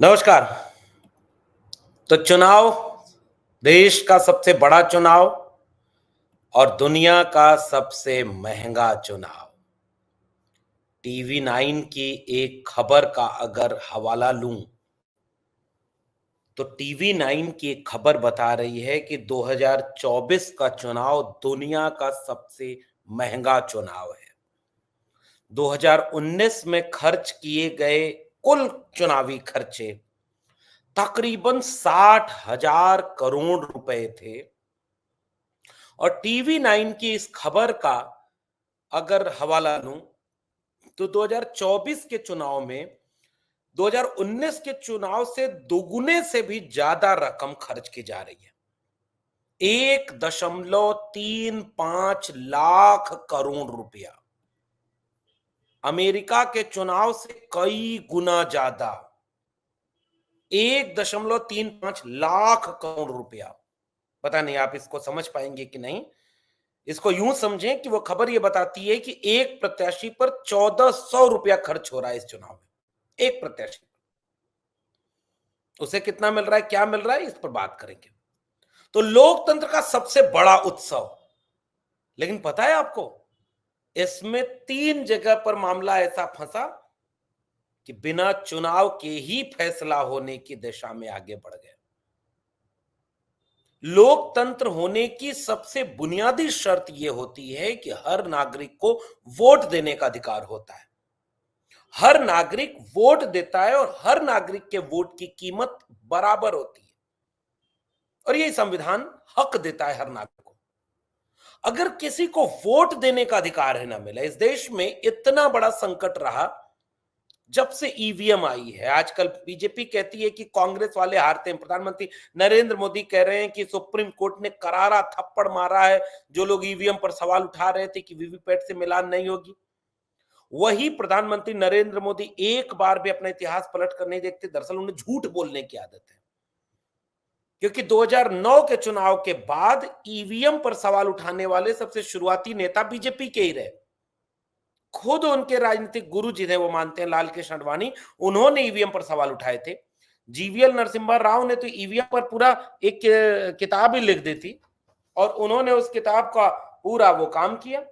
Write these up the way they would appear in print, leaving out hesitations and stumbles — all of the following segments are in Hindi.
नमस्कार। तो चुनाव, देश का सबसे बड़ा चुनाव और दुनिया का सबसे महंगा चुनाव। टीवी 9 की एक खबर का अगर हवाला लूं, तो टीवी 9 की एक खबर बता रही है कि 2024 का चुनाव दुनिया का सबसे महंगा चुनाव है। 2019 में खर्च किए गए कुल चुनावी खर्चे तकरीबन 60,000 करोड़ रुपए थे। और टीवी 9 की इस खबर का अगर हवाला लूं, तो 2024 के चुनाव में 2019 के चुनाव से दोगुने से भी ज्यादा रकम खर्च की जा रही है। 1.35 लाख करोड़ रुपया अमेरिका के चुनाव से कई गुना ज्यादा। 1.35 लाख करोड़ रुपया। पता नहीं आप इसको समझ पाएंगे कि नहीं। इसको यूं समझें कि वो खबर ये बताती है कि एक प्रत्याशी पर 1400 रुपया खर्च हो रहा है इस चुनाव में। एक प्रत्याशी, उसे कितना मिल रहा है, क्या मिल रहा है, इस पर बात करेंगे। तो लोकतंत्र का सबसे बड़ा उत्सव, लेकिन पता है आपको, इसमें 3 जगह पर मामला ऐसा फंसा कि बिना चुनाव के ही फैसला होने की दिशा में आगे बढ़ गए। लोकतंत्र होने की सबसे बुनियादी शर्त यह होती है कि हर नागरिक को वोट देने का अधिकार होता है। हर नागरिक वोट देता है और हर नागरिक के वोट की कीमत बराबर होती है, और यही संविधान हक देता है हर नागरिक को। अगर किसी को वोट देने का अधिकार है ना मिला, इस देश में इतना बड़ा संकट रहा जब से ईवीएम आई है। आजकल बीजेपी कहती है कि कांग्रेस वाले हारते हैं। प्रधानमंत्री नरेंद्र मोदी कह रहे हैं कि सुप्रीम कोर्ट ने करारा थप्पड़ मारा है जो लोग ईवीएम पर सवाल उठा रहे थे कि वीवीपैट से मिलान नहीं होगी। वही प्रधानमंत्री नरेंद्र मोदी एक बार भी अपना इतिहास पलट कर नहीं देखते। दरअसल उन्हें झूठ बोलने की आदत है, क्योंकि 2009 के चुनाव के बाद ईवीएम पर सवाल उठाने वाले सबसे शुरुआती नेता बीजेपी के ही रहे। खुद उनके राजनीतिक गुरु जिन्हें वो मानते हैं, लाल कृष्ण आडवाणी, उन्होंने ईवीएम पर सवाल उठाए थे। जीवीएल नरसिम्हा राव ने तो ईवीएम पर पूरा एक किताब ही लिख दी थी, और उन्होंने उस किताब का पूरा वो काम किया।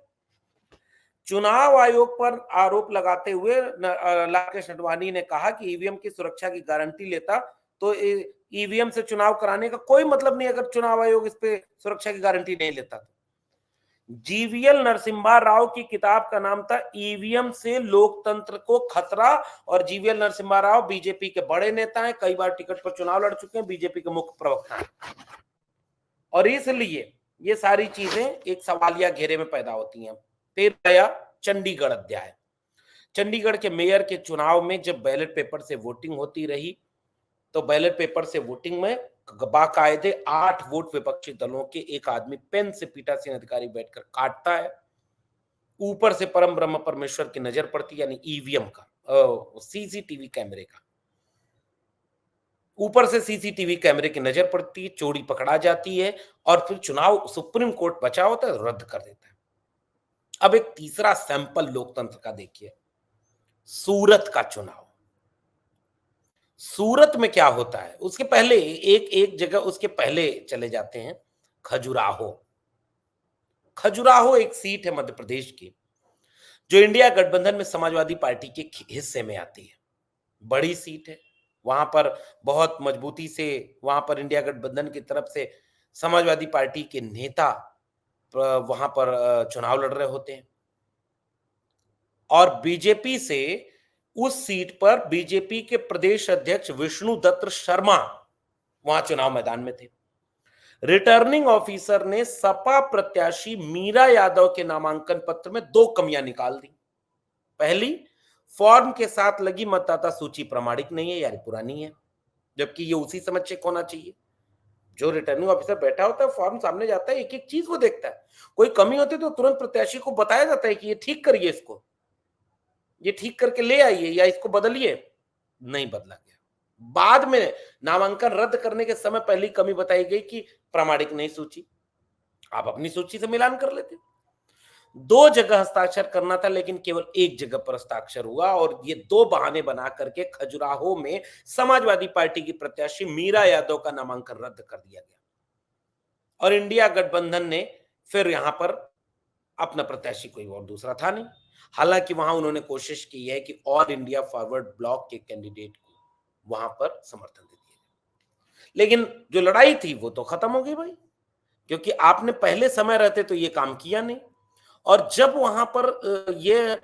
चुनाव आयोग पर आरोप लगाते हुए लाल कृष्ण आडवाणी ने कहा कि ईवीएम की सुरक्षा की गारंटी लेता तो ईवीएम से चुनाव कराने का कोई मतलब नहीं, अगर चुनाव आयोग इस पे सुरक्षा की गारंटी नहीं लेता तो। जीवीएल नरसिम्हा राव की किताब का नाम था ईवीएम से लोकतंत्र को खतरा, और जीवीएल नरसिम्हा राव बीजेपी के बड़े नेता हैं, कई बार टिकट पर चुनाव लड़ चुके हैं, बीजेपी के मुख्य प्रवक्ता हैं। और इसलिए ये सारी चीजें एक सवालिया घेरे में पैदा होती हैं। फिर आया चंडीगढ़ अध्याय। चंडीगढ़ के मेयर के चुनाव में जब बैलेट पेपर से वोटिंग होती रही, तो बैलेट पेपर से वोटिंग में बाकायदे 8 वोट विपक्षी दलों के एक आदमी पेन से पीठासीन अधिकारी बैठकर काटता है। ऊपर से परम ब्रह्म परमेश्वर की नजर पड़ती, यानी ईवीएम का, सीसीटीवी कैमरे का। ऊपर से सीसीटीवी कैमरे की नजर पड़ती है, चोरी पकड़ा जाती है, और फिर चुनाव सुप्रीम कोर्ट बचा होता है, रद्द कर देता है। अब एक तीसरा सैंपल लोकतंत्र का देखिए, सूरत का चुनाव। सूरत में क्या होता है, उसके पहले एक एक जगह उसके पहले चले जाते हैं। खजुराहो। खजुराहो एक सीट है मध्य प्रदेश की, जो इंडिया गठबंधन में समाजवादी पार्टी के हिस्से में आती है। बड़ी सीट है। वहां पर बहुत मजबूती से वहां पर इंडिया गठबंधन की तरफ से समाजवादी पार्टी के नेता वहां पर चुनाव लड़ रहे होते हैं, और बीजेपी से उस सीट पर बीजेपी के प्रदेश अध्यक्ष विष्णु दत्त शर्मा वहां चुनाव मैदान में थे। रिटर्निंग ऑफिसर ने सपा प्रत्याशी मीरा यादव के नामांकन पत्र में 2 कमियां निकाल दी। पहली, फॉर्म के साथ लगी मतदाता सूची प्रमाणिक नहीं है, यानी पुरानी है, जबकि ये उसी समय चेक होना चाहिए। जो रिटर्निंग ऑफिसर बैठा होता है, फॉर्म सामने जाता है, एक एक चीज को देखता है। कोई कमी होती है तो तुरंत प्रत्याशी को बताया जाता है कि ये ठीक करिए, इसको ये ठीक करके ले आइए, या इसको बदलिए। नहीं बदला गया। बाद में नामांकन रद्द करने के समय पहली कमी बताई गई कि प्रामाणिक नहीं सूची, आप अपनी सूची से मिलान कर लेते। दो जगह हस्ताक्षर करना था लेकिन केवल एक जगह पर हस्ताक्षर हुआ और ये दो बहाने बना करके खजुराहो में समाजवादी पार्टी की प्रत्याशी मीरा यादव का नामांकन रद्द कर दिया गया और इंडिया गठबंधन ने फिर यहां पर अपना प्रत्याशी कोई और दूसरा था नहीं। हालांकि वहां उन्होंने कोशिश की है कि ऑल इंडिया फॉरवर्ड ब्लॉक के कैंडिडेट को वहां पर समर्थन दे दिया, लेकिन जो लड़ाई थी वो तो खत्म हो गई भाई, क्योंकि आपने पहले समय रहते तो ये काम किया नहीं। और जब वहां पर ये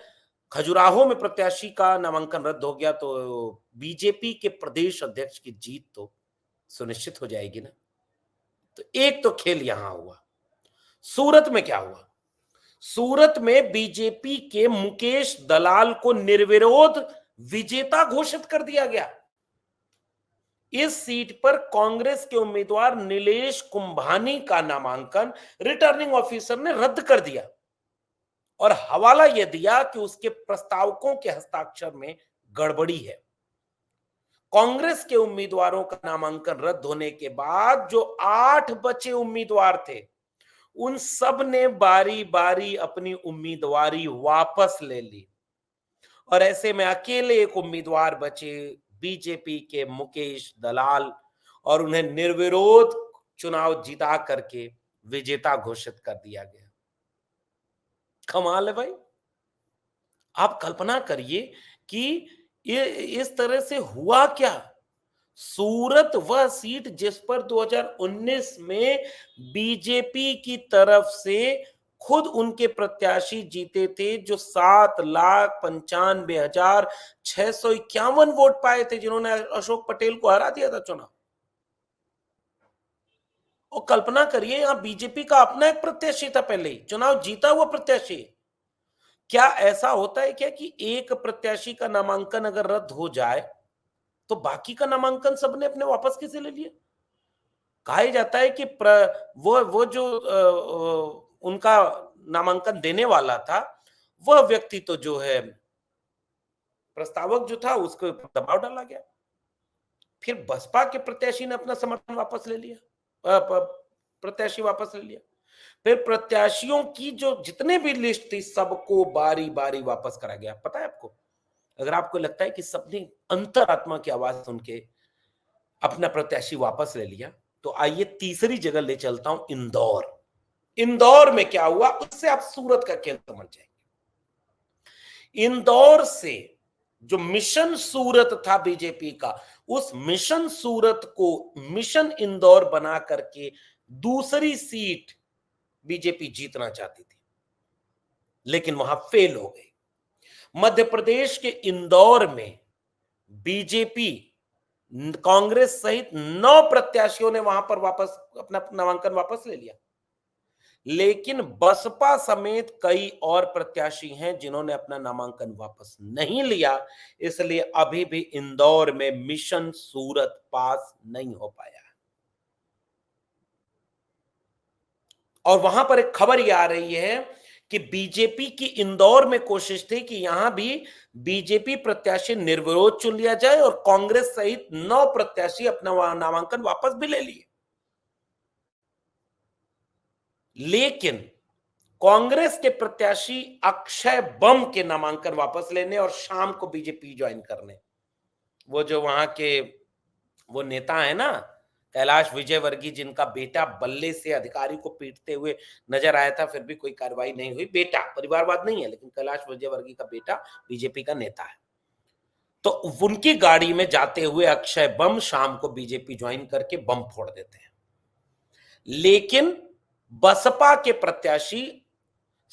खजुराहो में प्रत्याशी का नामांकन रद्द हो गया तो बीजेपी के प्रदेश अध्यक्ष की जीत तो सुनिश्चित हो जाएगी ना। तो एक तो खेल यहां हुआ। सूरत में क्या हुआ? सूरत में बीजेपी के मुकेश दलाल को निर्विरोध विजेता घोषित कर दिया गया। इस सीट पर कांग्रेस के उम्मीदवार नीलेश कुंभानी का नामांकन रिटर्निंग ऑफिसर ने रद्द कर दिया और हवाला यह दिया कि उसके प्रस्तावकों के हस्ताक्षर में गड़बड़ी है। कांग्रेस के उम्मीदवारों का नामांकन रद्द होने के बाद जो 8 बचे उम्मीदवार थे, उन सब ने बारी बारी अपनी उम्मीदवारी वापस ले ली और ऐसे में अकेले एक उम्मीदवार बचे, बीजेपी के मुकेश दलाल, और उन्हें निर्विरोध चुनाव जिता करके विजेता घोषित कर दिया गया। कमाल है भाई। आप कल्पना करिए कि ये इस तरह से हुआ क्या। सूरत वह सीट जिस पर 2019 में बीजेपी की तरफ से खुद उनके प्रत्याशी जीते थे, जो 7,95,651 वोट पाए थे, जिन्होंने अशोक पटेल को हरा दिया था चुनाव। और कल्पना करिए, यहां बीजेपी का अपना एक प्रत्याशी था, पहले ही चुनाव जीता हुआ प्रत्याशी। क्या ऐसा होता है क्या कि एक प्रत्याशी का नामांकन अगर रद्द हो जाए तो बाकी का नामांकन सबने अपने वापस कैसे ले लिया? कहा जाता है कि वो जो उनका नामांकन देने वाला था, वह व्यक्ति तो जो है प्रस्तावक जो था उसको दबाव डाला गया, फिर बसपा के प्रत्याशी ने अपना समर्थन वापस ले लिया, प्रत्याशी वापस ले लिया, फिर प्रत्याशियों की जो जितने भी लिस्ट थी सबको बारी बारी वापस करा गया। पता है आपको, अगर आपको लगता है कि सबने अंतरात्मा की आवाज सुन के अपना प्रत्याशी वापस ले लिया, तो आइए तीसरी जगह ले चलता हूं, इंदौर। इंदौर में क्या हुआ उससे आप सूरत का खेल समझ जाएंगे। इंदौर से जो मिशन सूरत था बीजेपी का, उस मिशन सूरत को मिशन इंदौर बना करके दूसरी सीट बीजेपी जीतना चाहती थी, लेकिन वहां फेल हो गई। मध्य प्रदेश के इंदौर में बीजेपी कांग्रेस सहित 9 प्रत्याशियों ने वहां पर वापस अपना नामांकन वापस ले लिया, लेकिन बसपा समेत कई और प्रत्याशी हैं जिन्होंने अपना नामांकन वापस नहीं लिया। इसलिए अभी भी इंदौर में मिशन सूरत पास नहीं हो पाया। और वहां पर एक खबर यह आ रही है कि बीजेपी की इंदौर में कोशिश थी कि यहां भी बीजेपी प्रत्याशी निर्विरोध चुन लिया जाए और कांग्रेस सहित 9 प्रत्याशी अपना नामांकन वापस भी ले लिए, लेकिन कांग्रेस के प्रत्याशी अक्षय बम के नामांकन वापस लेने और शाम को बीजेपी ज्वाइन करने, वो जो वहां के वो नेता है ना कैलाश विजयवर्गीय, जिनका बेटा बल्ले से अधिकारी को पीटते हुए नजर आया था, फिर भी कोई कार्रवाई नहीं हुई। बेटा परिवारवाद नहीं है, लेकिन कैलाश विजयवर्गीय का बेटा बीजेपी का नेता है। तो उनकी गाड़ी में जाते हुए अक्षय बम शाम को बीजेपी ज्वाइन करके बम फोड़ देते हैं, लेकिन बसपा के प्रत्याशी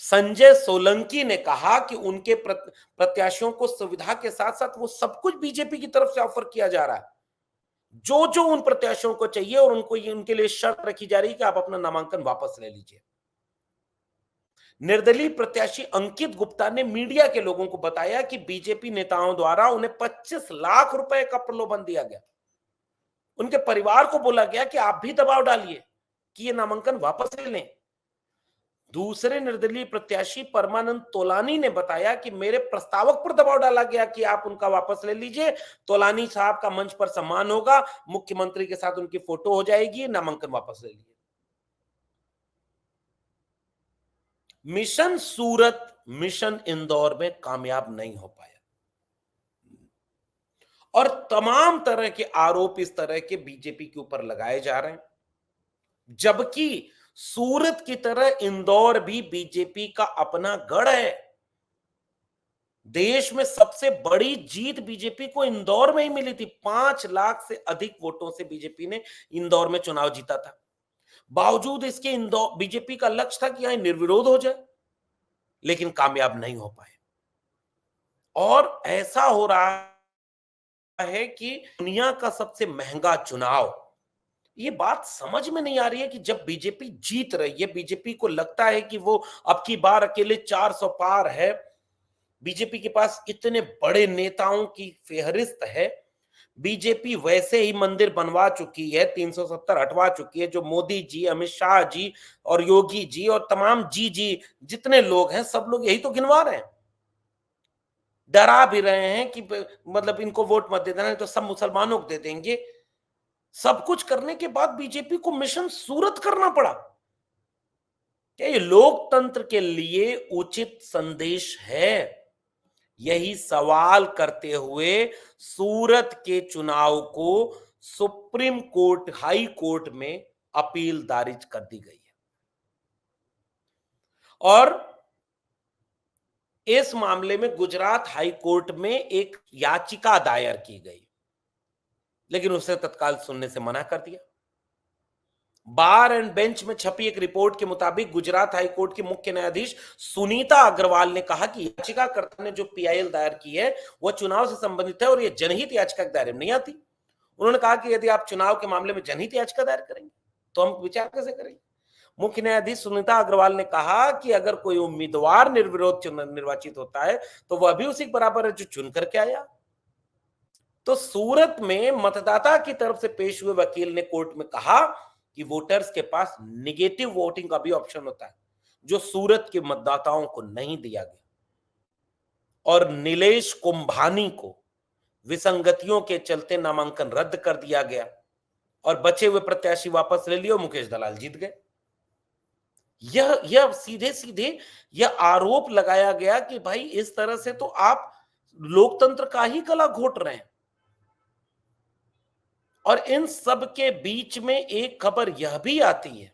संजय सोलंकी ने कहा कि उनके प्रत्याशियों को सुविधा के साथ साथ वो सब कुछ बीजेपी की तरफ से ऑफर किया जा रहा है, जो जो उन प्रत्याशियों को चाहिए, और उनको उनके लिए शर्त रखी जा रही है कि आप अपना नामांकन वापस ले लीजिए। निर्दलीय प्रत्याशी अंकित गुप्ता ने मीडिया के लोगों को बताया कि बीजेपी नेताओं द्वारा उन्हें 25 लाख रुपए का प्रलोभन दिया गया। उनके परिवार को बोला गया कि आप भी दबाव डालिए कि ये नामांकन वापस ले लें। दूसरे निर्दलीय प्रत्याशी परमानंद तोलानी ने बताया कि मेरे प्रस्तावक पर दबाव डाला गया कि आप उनका वापस ले लीजिए, तोलानी साहब का मंच पर सम्मान होगा, मुख्यमंत्री के साथ उनकी फोटो हो जाएगी, नामांकन वापस ले लीजिए। मिशन सूरत, मिशन इंदौर में कामयाब नहीं हो पाया और तमाम तरह के आरोप इस तरह के बीजेपी के ऊपर लगाए जा रहे हैं, जबकि सूरत की तरह इंदौर भी बीजेपी का अपना गढ़ है। देश में सबसे बड़ी जीत बीजेपी को इंदौर में ही मिली थी। 5 लाख से अधिक वोटों से बीजेपी ने इंदौर में चुनाव जीता था। बावजूद इसके इंदौर बीजेपी का लक्ष्य था कि यहां निर्विरोध हो जाए, लेकिन कामयाब नहीं हो पाए। और ऐसा हो रहा है कि दुनिया का सबसे महंगा चुनाव, ये बात समझ में नहीं आ रही है कि जब बीजेपी जीत रही है, बीजेपी को लगता है कि वो अब की बार अकेले 400 पार है, बीजेपी के पास इतने बड़े नेताओं की फेहरिस्त है, बीजेपी वैसे ही मंदिर बनवा चुकी है, 370 हटवा चुकी है, जो मोदी जी, अमित शाह जी और योगी जी और तमाम जी जी जितने लोग हैं, सब लोग यही तो गिनवा रहे हैं। डरा भी रहे हैं कि मतलब इनको वोट मत दे देना, नहीं तो सब मुसलमानों को दे देंगे। सब कुछ करने के बाद बीजेपी को मिशन सूरत करना पड़ा। क्या ये लोकतंत्र के लिए उचित संदेश है? यही सवाल करते हुए सूरत के चुनाव को सुप्रीम कोर्ट, हाई कोर्ट में अपील दायर कर दी गई है और इस मामले में गुजरात हाई कोर्ट में एक याचिका दायर की गई, लेकिन उसे तत्काल सुनने से मना कर दिया। बार एंड बेंच में छपी एक रिपोर्ट के मुताबिक गुजरात हाई कोर्ट के मुख्य न्यायाधीश सुनीता अग्रवाल ने कहा कि याचिकाकर्ता ने जो पीआईएल दायर की है वह चुनाव से संबंधित है और यह जनहित याचिका के दायरे में नहीं आती। उन्होंने कहा कि यदि आप चुनाव के मामले में जनहित याचिका दायर करेंगे तो हम विचार कैसे करेंगे। मुख्य न्यायाधीश सुनीता अग्रवाल ने कहा कि अगर कोई उम्मीदवार निर्विरोध निर्वाचित होता है तो वह भी उसी के बराबर है जो चुन करके आया। तो सूरत में मतदाता की तरफ से पेश हुए वकील ने कोर्ट में कहा कि वोटर्स के पास निगेटिव वोटिंग का भी ऑप्शन होता है, जो सूरत के मतदाताओं को नहीं दिया गया। और नीलेश कुंभानी को विसंगतियों के चलते नामांकन रद्द कर दिया गया और बचे हुए प्रत्याशी वापस ले लिए और मुकेश दलाल जीत गए। यह सीधे सीधे यह आरोप लगाया गया कि भाई इस तरह से तो आप लोकतंत्र का ही गला घोट रहे हैं। और इन सब के बीच में एक खबर यह भी आती है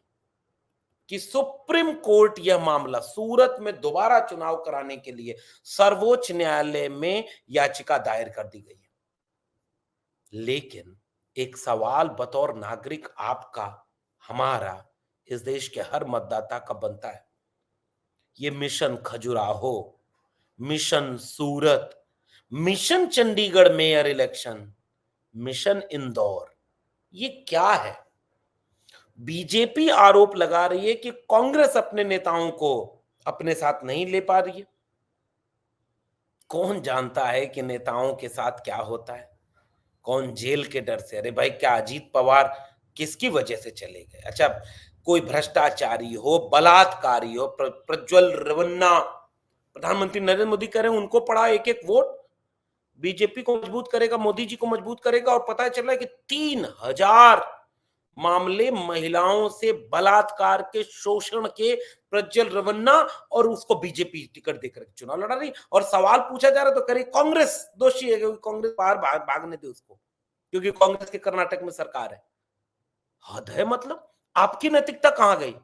कि सुप्रीम कोर्ट यह मामला सूरत में दोबारा चुनाव कराने के लिए सर्वोच्च न्यायालय में याचिका दायर कर दी गई है। लेकिन एक सवाल बतौर नागरिक आपका, हमारा, इस देश के हर मतदाता का बनता है। ये mission Khajuraho, mission Surat, mission Chandigarh mayor election, mission Indore, ये क्या है? बीजेपी आरोप लगा रही है कि कांग्रेस अपने नेताओं को अपने साथ नहीं ले पा रही है। कौन जानता है कि नेताओं के साथ क्या होता है? कौन जेल के डर से? अरे भाई, क्या अजीत पवार किसकी वजह से चले गए? अच्छा, कोई भ्रष्टाचारी हो, बलात्कारी हो, प्रज्वल रेवन्ना, प्रधानमंत्री नरेंद्र मोदी कह रहे हैं उनको पड़ा एक एक वोट, बीजेपी को मजबूत करेगा, मोदी जी को मजबूत करेगा। और पता चला है कि 3,000 मामले महिलाओं से बलात्कार के, शोषण के, प्रज्वल रेवन्ना, और उसको बीजेपी टिकट देकर चुनाव लड़ा रही। और सवाल पूछा जा रहा तो कह रही कांग्रेस दोषी है, क्योंकि कांग्रेस बाहर भागने दे उसको, क्योंकि कांग्रेस के कर्नाटक में सरकार है। हद है, मतलब आपकी नैतिकता कहां गई?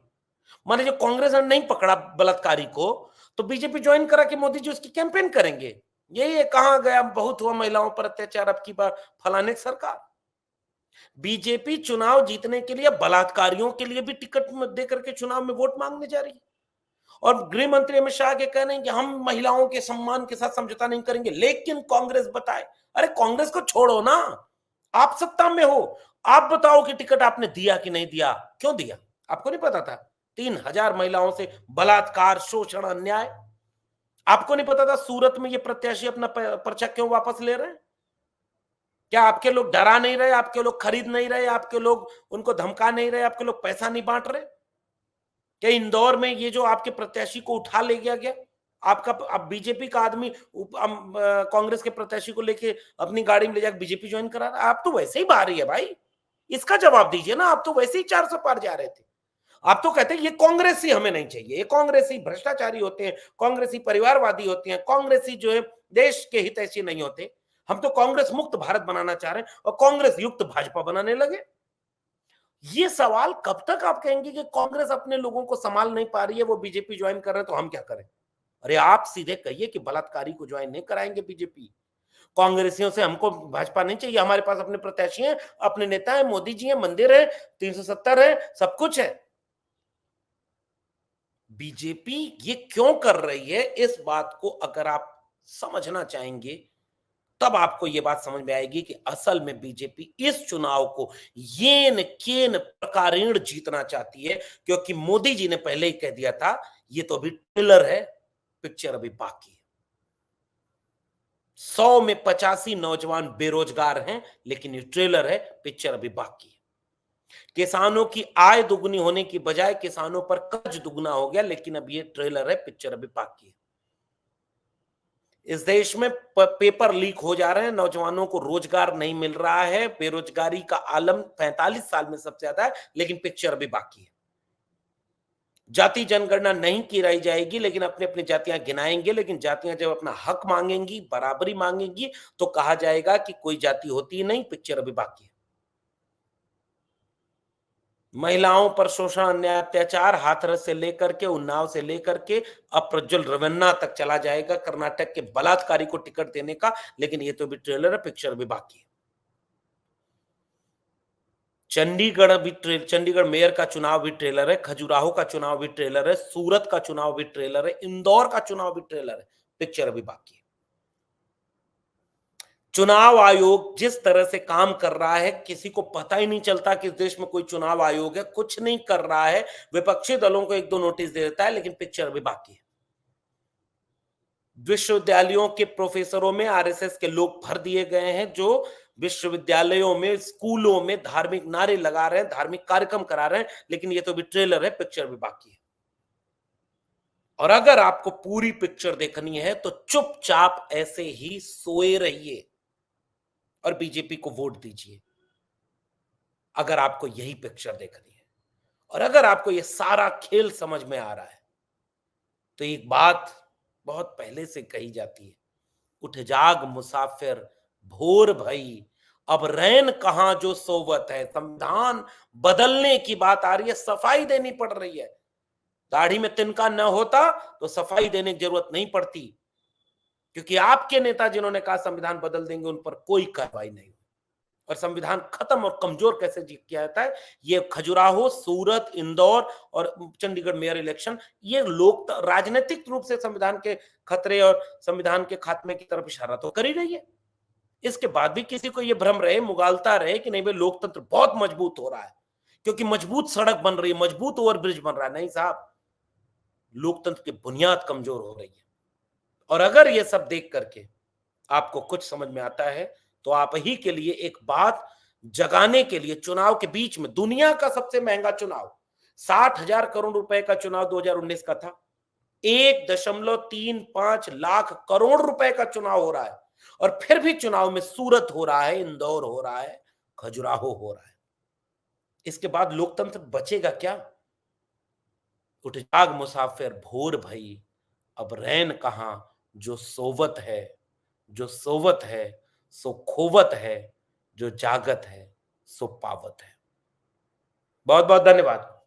मान लीजिए कांग्रेस ने नहीं पकड़ा बलात्कारी को, तो बीजेपी ज्वाइन करा के मोदी जी उसकी कैंपेन करेंगे। यही है, कहां गया बहुत हुआ महिलाओं पर अत्याचार, अब की बार फलाने की सरकार। बीजेपी चुनाव जीतने के लिए बलात्कारियों के लिए भी टिकट देकर के चुनाव में वोट मांगने जा रही है। और गृह मंत्री अमित शाह के कह रहे हैं कि हम महिलाओं के सम्मान के साथ समझौता नहीं करेंगे, लेकिन कांग्रेस बताए। अरे कांग्रेस को छोड़ो ना, आप सत्ता में हो, आप बताओ कि टिकट आपने दिया कि नहीं दिया, क्यों दिया? आपको नहीं पता था 3,000 महिलाओं से बलात्कार, शोषण, अन्याय? आपको नहीं पता था सूरत में ये प्रत्याशी अपना पर्चा क्यों वापस ले रहे हैं? क्या आपके लोग डरा नहीं रहे? आपके लोग खरीद नहीं रहे? आपके लोग उनको धमका नहीं रहे? आपके लोग पैसा नहीं बांट रहे? क्या इंदौर में ये जो आपके प्रत्याशी को उठा ले गया गया, आपका अब बीजेपी का आदमी कांग्रेस के प्रत्याशी को लेके अपनी गाड़ी में ले जाकर बीजेपी ज्वाइन करा रहा है? आप तो वैसे ही बाहर ही है भाई, इसका जवाब दीजिए ना। आप तो वैसे ही 400 पार जा रहे थे। आप तो कहते हैं ये कांग्रेसी हमें नहीं चाहिए, ये कांग्रेसी भ्रष्टाचारी होते हैं, कांग्रेसी परिवारवादी होते हैं, कांग्रेसी जो है देश के हितैषी नहीं होते। हम तो कांग्रेस मुक्त भारत बनाना चाह रहे हैं और कांग्रेस युक्त भाजपा बनाने लगे। ये सवाल कब तक आप कहेंगे कि कांग्रेस अपने लोगों को संभाल नहीं पा रही है, वो बीजेपी ज्वाइन कर रहे हैं तो हम क्या करें? अरे आप सीधे कहिए कि बलात्कारी को ज्वाइन नहीं कराएंगे बीजेपी। कांग्रेसियों से हमको भाजपा नहीं चाहिए, हमारे पास अपने प्रत्याशी हैं, अपने नेता हैं, मोदी जी हैं, मंदिर है, 370 है, सब कुछ है। बीजेपी ये क्यों कर रही है, इस बात को अगर आप समझना चाहेंगे, तब आपको ये बात समझ में आएगी कि असल में बीजेपी इस चुनाव को येन केन प्रकारेण जीतना चाहती है, क्योंकि मोदी जी ने पहले ही कह दिया था, ये तो अभी ट्रेलर है, पिक्चर अभी बाकी है। 100 में 85 नौजवान बेरोजगार हैं, लेकिन ये ट्रेलर है, पिक्चर अभी बाकी है। किसानों की आय दुगनी होने की बजाय किसानों पर कर्ज दुगना हो गया, लेकिन अब ये ट्रेलर है, पिक्चर अभी बाकी है। इस देश में पेपर लीक हो जा रहे हैं, नौजवानों को रोजगार नहीं मिल रहा है, बेरोजगारी का आलम 45 साल में सबसे ज्यादा है, लेकिन पिक्चर अभी बाकी है। जाति जनगणना नहीं की रही जाएगी, लेकिन अपने अपनी जातियां गिनाएंगे, लेकिन जातियां जब अपना हक मांगेंगी, बराबरी मांगेंगी, तो कहा जाएगा कि कोई जाति होती ही नहीं, पिक्चर अभी बाकी है। महिलाओं पर शोषण, अन्याय, अत्याचार हाथरस से लेकर के, उन्नाव से लेकर के अब प्रज्वल रवन्ना तक चला जाएगा, कर्नाटक के बलात्कारी को टिकट देने का, लेकिन ये तो भी ट्रेलर है, पिक्चर भी बाकी है। चंडीगढ़ मेयर का चुनाव भी ट्रेलर है, खजुराहो का चुनाव भी ट्रेलर है, सूरत का चुनाव भी ट्रेलर है, इंदौर का चुनाव भी ट्रेलर है, पिक्चर अभी बाकी है। चुनाव आयोग जिस तरह से काम कर रहा है, किसी को पता ही नहीं चलता कि इस देश में कोई चुनाव आयोग है, कुछ नहीं कर रहा है, विपक्षी दलों को एक दो नोटिस दे देता है, लेकिन पिक्चर अभी बाकी है। विश्वविद्यालयों के प्रोफेसरों में आरएसएस के लोग भर दिए गए हैं, जो विश्वविद्यालयों में, स्कूलों में धार्मिक नारे लगा रहे हैं, धार्मिक कार्यक्रम करा रहे हैं, लेकिन ये तो भी ट्रेलर है, पिक्चर भी बाकी है। और अगर आपको पूरी पिक्चर देखनी है तो चुपचाप ऐसे ही सोए रहिए और बीजेपी को वोट दीजिए, अगर आपको यही पिक्चर देखनी है। और अगर आपको ये सारा खेल समझ में आ रहा है, तो एक बात बहुत पहले से कही जाती है, उठ जाग मुसाफिर भोर भई, अब रैन कहां जो सोवत है। संविधान बदलने की बात आ रही है, सफाई देनी पड़ रही है। दाढ़ी में तिनका न होता तो सफाई देने की जरूरत नहीं पड़ती, क्योंकि आपके नेता जिन्होंने कहा संविधान बदल देंगे, उन पर कोई कार्रवाई नहीं। और संविधान खत्म और कमजोर कैसे किया जाता है, ये खजुराहो, सूरत, इंदौर और चंडीगढ़ मेयर इलेक्शन, ये लोक राजनीतिक रूप से संविधान के खतरे और संविधान के खात्मे की तरफ इशारा तो कर ही रही है। इसके बाद भी किसी को ये भ्रम रहे, मुगालता रहे कि नहीं भाई लोकतंत्र बहुत मजबूत हो रहा है, क्योंकि मजबूत सड़क बन रही है, मजबूत ओवरब्रिज बन रहा है। नहीं साहब, लोकतंत्र की बुनियाद कमजोर हो रही है। और अगर ये सब देख करके आपको कुछ समझ में आता है, तो आप ही के लिए एक बात जगाने के लिए, चुनाव के बीच में दुनिया का सबसे महंगा चुनाव, 60,000 करोड़ रुपए का चुनाव 2019 का था, 1.35 लाख करोड़ रुपए का चुनाव हो रहा है। और फिर भी चुनाव में सूरत हो रहा है, इंदौर हो रहा है, खजुराहो हो रहा है। इसके बाद लोकतंत्र बचेगा क्या? उठ जाग मुसाफिर भोर भई, अब रैन कहां जो सोवत है, जो सोवत है सो खोवत है, जो जागत है सो पावत है। बहुत बहुत धन्यवाद।